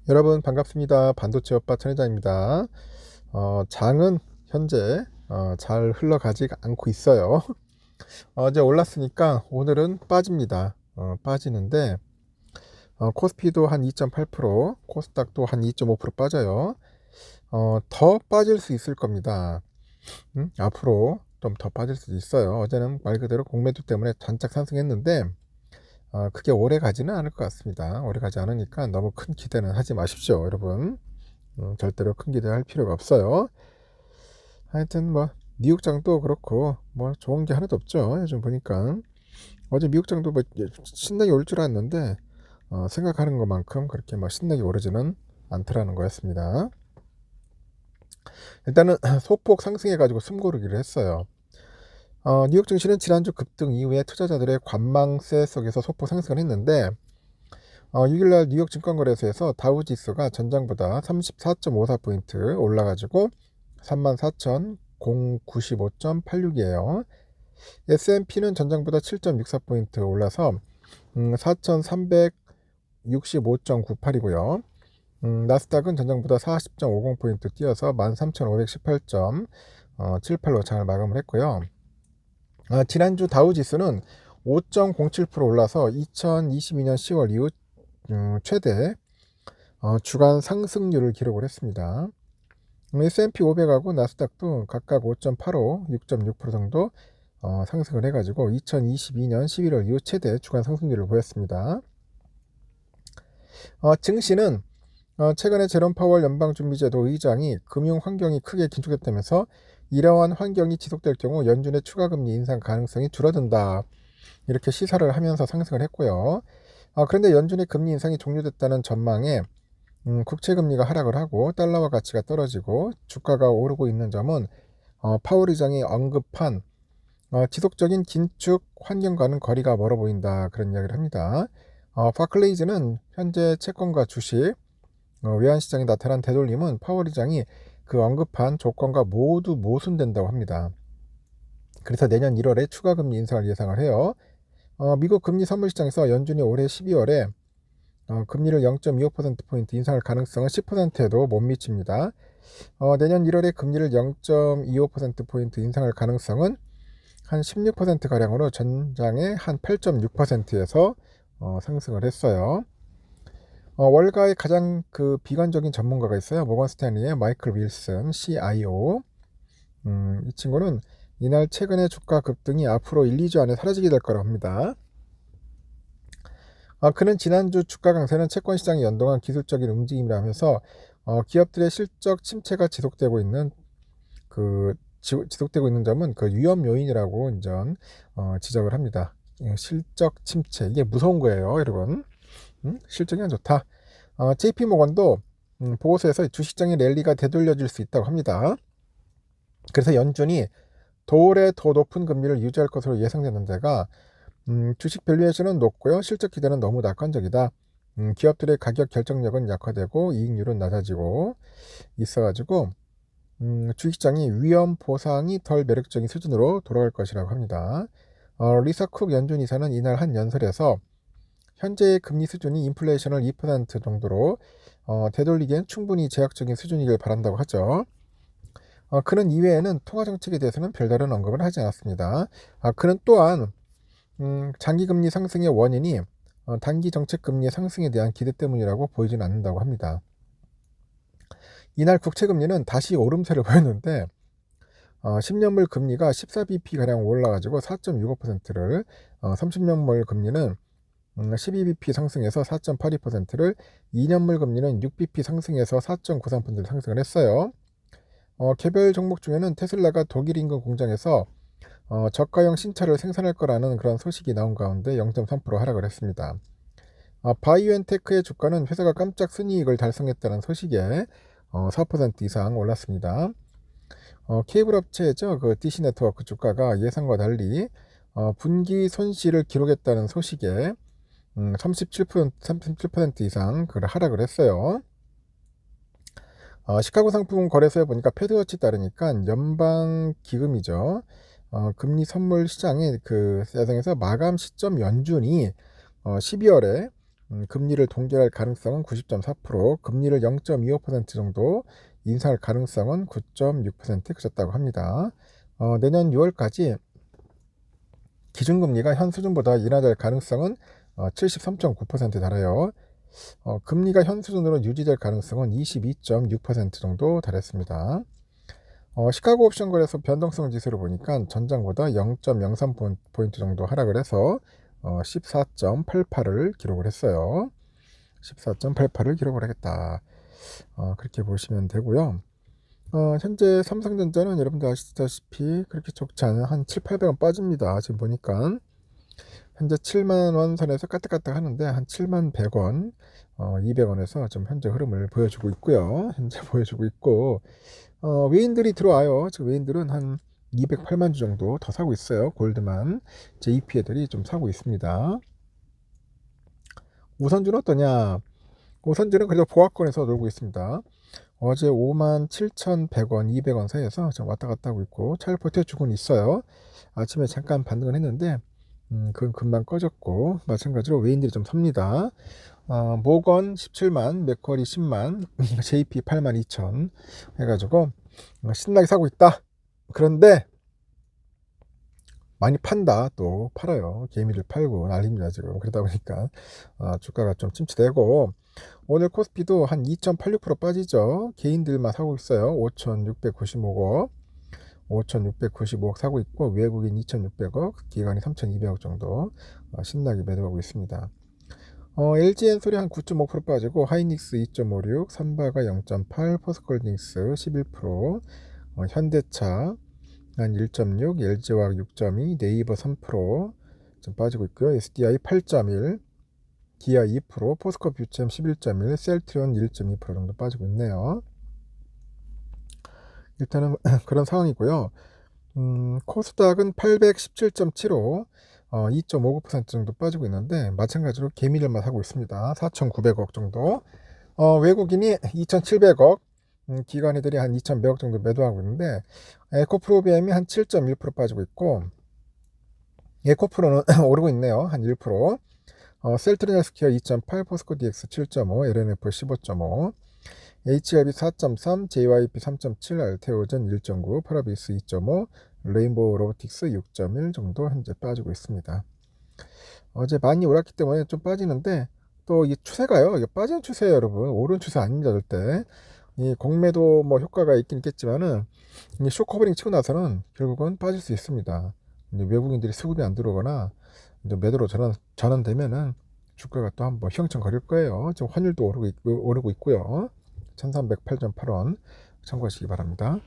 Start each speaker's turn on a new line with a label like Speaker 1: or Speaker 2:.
Speaker 1: 여러분 반갑습니다. 반도체 오빠 천회장입니다. 장은 현재 잘 흘러가지 않고 있어요. 어제 올랐으니까 오늘은 빠집니다. 빠지는데 코스피도 한 2.8%, 코스닥도 한 2.5% 빠져요. 더 빠질 수 있을 겁니다. 앞으로 좀 더 빠질 수도 있어요. 어제는 말 그대로 공매도 때문에 잔뜩 상승했는데 그게 오래 가지는 않을 것 같습니다. 오래 가지 않으니까 너무 큰 기대는 하지 마십시오, 여러분. 절대로 큰 기대할 필요가 없어요. 하여튼 뭐 미국장도 그렇고 뭐 좋은 게 하나도 없죠. 요즘 보니까 어제 미국장도 뭐 신나게 올 줄 알았는데 생각하는 것만큼 그렇게 막 신나게 오르지는 않더라는 거였습니다. 일단은 소폭 상승해 가지고 숨고르기를 했어요. 뉴욕 증시는 지난주 급등 이후에 투자자들의 관망세 속에서 소폭 상승을 했는데 6일날 뉴욕 증권거래소에서 다우지수가 전장보다 34.54포인트 올라가지고 34,095.86이에요. S&P는 전장보다 7.64포인트 올라서 4,365.98이고요. 나스닥은 전장보다 40.50포인트 뛰어서 13,518.78로 장을 마감을 했고요. 지난주 다우지수는 5.07% 올라서 2022년 10월 이후 최대 주간 상승률을 기록을 했습니다. S&P 500하고 나스닥도 각각 5.85, 6.6% 정도 상승을 해가지고 2022년 11월 이후 최대 주간 상승률을 보였습니다. 증시는 최근에 제롬 파월 연방준비제도 의장이 금융 환경이 크게 긴축됐다면서 이러한 환경이 지속될 경우 연준의 추가 금리 인상 가능성이 줄어든다, 이렇게 시사를 하면서 상승을 했고요. 그런데 연준의 금리 인상이 종료됐다는 전망에 국채금리가 하락을 하고 달러화 가치가 떨어지고 주가가 오르고 있는 점은 파월 의장이 언급한 지속적인 긴축 환경과는 거리가 멀어 보인다, 그런 이야기를 합니다. 바클레이즈는 현재 채권과 주식, 외환시장에 나타난 되돌림은 파월 의장이 그 언급한 조건과 모두 모순된다고 합니다. 그래서 내년 1월에 추가 금리 인상을 예상을 해요. 미국 금리 선물 시장에서 연준이 올해 12월에 금리를 0.25%포인트 인상할 가능성은 10%에도 못 미칩니다. 내년 1월에 금리를 0.25%포인트 인상할 가능성은 한 16%가량으로 전장의 한 8.6%에서 상승을 했어요. 월가의 가장 그 비관적인 전문가가 있어요. 모건 스탠리의 마이클 윌슨 CIO. 이 친구는 이날 최근의 주가 급등이 앞으로 1, 2주 안에 사라지게 될 거라고 합니다. 그는 지난주 주가 강세는 채권 시장에 연동한 기술적인 움직임이라면서 기업들의 실적 침체가 지속되고 있는 점은 그 위험 요인이라고 인전 지적을 합니다. 실적 침체, 이게 무서운 거예요, 여러분. 실적이 안 좋다. JP 모건도 보고서에서 주식장의 랠리가 되돌려질 수 있다고 합니다. 그래서 연준이 도올해 더 높은 금리를 유지할 것으로 예상되는 데가 주식 밸류에이션은 높고요. 실적 기대는 너무 낙관적이다. 기업들의 가격 결정력은 약화되고 이익률은 낮아지고 있어가지고 주식장이 위험 보상이 덜 매력적인 수준으로 돌아갈 것이라고 합니다. 리사 쿡 연준 이사는 이날 한 연설에서 현재의 금리 수준이 인플레이션을 2% 정도로 되돌리기엔 충분히 제약적인 수준이길 바란다고 하죠. 그는 이외에는 통화정책에 대해서는 별다른 언급을 하지 않았습니다. 그는 또한 장기금리 상승의 원인이 단기 정책금리의 상승에 대한 기대 때문이라고 보이지는 않는다고 합니다. 이날 국채금리는 다시 오름세를 보였는데 10년물 금리가 14bp가량 올라가지고 4.65%를 30년물 금리는 12bp 상승해서 4.82%를 2년물 금리는 6bp 상승해서 4.93% 상승을 했어요. 개별 종목 중에는 테슬라가 독일 인근 공장에서 저가형 신차를 생산할 거라는 그런 소식이 나온 가운데 0.3% 하락을 했습니다. 바이오엔테크의 주가는 회사가 깜짝 순이익을 달성했다는 소식에 4% 이상 올랐습니다. 케이블 업체죠, 그 DC 네트워크 주가가 예상과 달리 분기 손실을 기록했다는 소식에 37% 이상 하락을 했어요. 시카고 상품 거래소에 보니까 패드워치 따르니까 연방 기금이죠. 금리 선물 시장의 그 세상에서 마감 시점 연준이 12월에 금리를 동결할 가능성은 90.4%, 금리를 0.25% 정도 인상할 가능성은 9.6% 그쳤다고 합니다. 내년 6월까지 기준금리가 현 수준보다 인하될 가능성은 73.9%에 달해요. 금리가 현 수준으로 유지될 가능성은 22.6% 정도 달했습니다. 시카고 옵션 거래소 변동성 지수를 보니까 전장보다 0.03포인트 정도 하락을 해서 14.88을 기록을 했어요. 14.88을 기록을 하겠다. 그렇게 보시면 되고요. 현재 삼성전자는 여러분들 아시다시피 그렇게 좋지 않은 한 7, 800원 빠집니다. 지금 보니까 현재 7만원 선에서 까딱까딱 하는데 한 7만 100원, 200원에서 좀 현재 흐름을 보여주고 있고요. 현재 보여주고 있고, 외인들이 들어와요. 지금 외인들은 한 208만 주 정도 더 사고 있어요. 골드만 JP 애들이 좀 사고 있습니다. 우선주는 어떠냐? 우선주는 그래도 보합권에서 놀고 있습니다. 어제 57,100원, 200원 사이에서 좀 왔다 갔다 하고 있고 잘 버텨주고는 있어요. 아침에 잠깐 반등을 했는데 그건 금방 꺼졌고, 마찬가지로 외인들이 좀 삽니다. 모건 17만, 맥쿼리 10만, JP 8만 2천 해가지고 신나게 사고 있다. 그런데 많이 판다. 또 팔아요. 개미를 팔고 난립니다 지금. 그러다 보니까 주가가 좀 침체되고, 오늘 코스피도 한 2.86% 빠지죠. 개인들만 사고 있어요. 5,695억 5,695억 사고 있고, 외국인 2,600억, 기관이 3,200억 정도 신나게 매도하고 있습니다. LG엔솔이 한 9.5% 빠지고, 하이닉스 2.56, 삼바가 0.8, 포스코홀딩스 11%, 현대차 한 1.6, LG화학 6.2, 네이버 3%좀 빠지고 있고요. SDI 8.1, 기아 2%, 포스코 뷰챔 11.1, 셀트리온 1.2% 정도 빠지고 있네요. 일단은 그런 상황이고요. 코스닥은 817.75, 2.59% 정도 빠지고 있는데, 마찬가지로 개미들만 사고 있습니다. 4,900억 정도. 외국인이 2,700억, 기관 애들이 한 2,100억 정도 매도하고 있는데, 에코프로비엠이 한 7.1% 빠지고 있고, 에코프로는 오르고 있네요. 한 1%. 셀트리온 헬스케어 2.8, 포스코 DX 7.5, LNF 15.5, HLB 4.3, JYP 3.7, 알테오전 1.9, 파라비스 2.5, 레인보우 로보틱스 6.1 정도 현재 빠지고 있습니다. 어제 많이 올랐기 때문에 좀 빠지는데, 또 이 추세가요. 이게 빠지는 추세예요, 여러분. 오른 추세 아닙니다, 절대. 이 공매도 뭐 효과가 있긴 있겠지만은, 이 쇼커버링 치고 나서는 결국은 빠질 수 있습니다. 이제 외국인들이 수급이 안 들어오거나 이제 매도로 전환되면은 주가가 또 한번 휘청거릴 거예요. 지금 환율도 오르고 있고요. 1308.8원 참고하시기 바랍니다.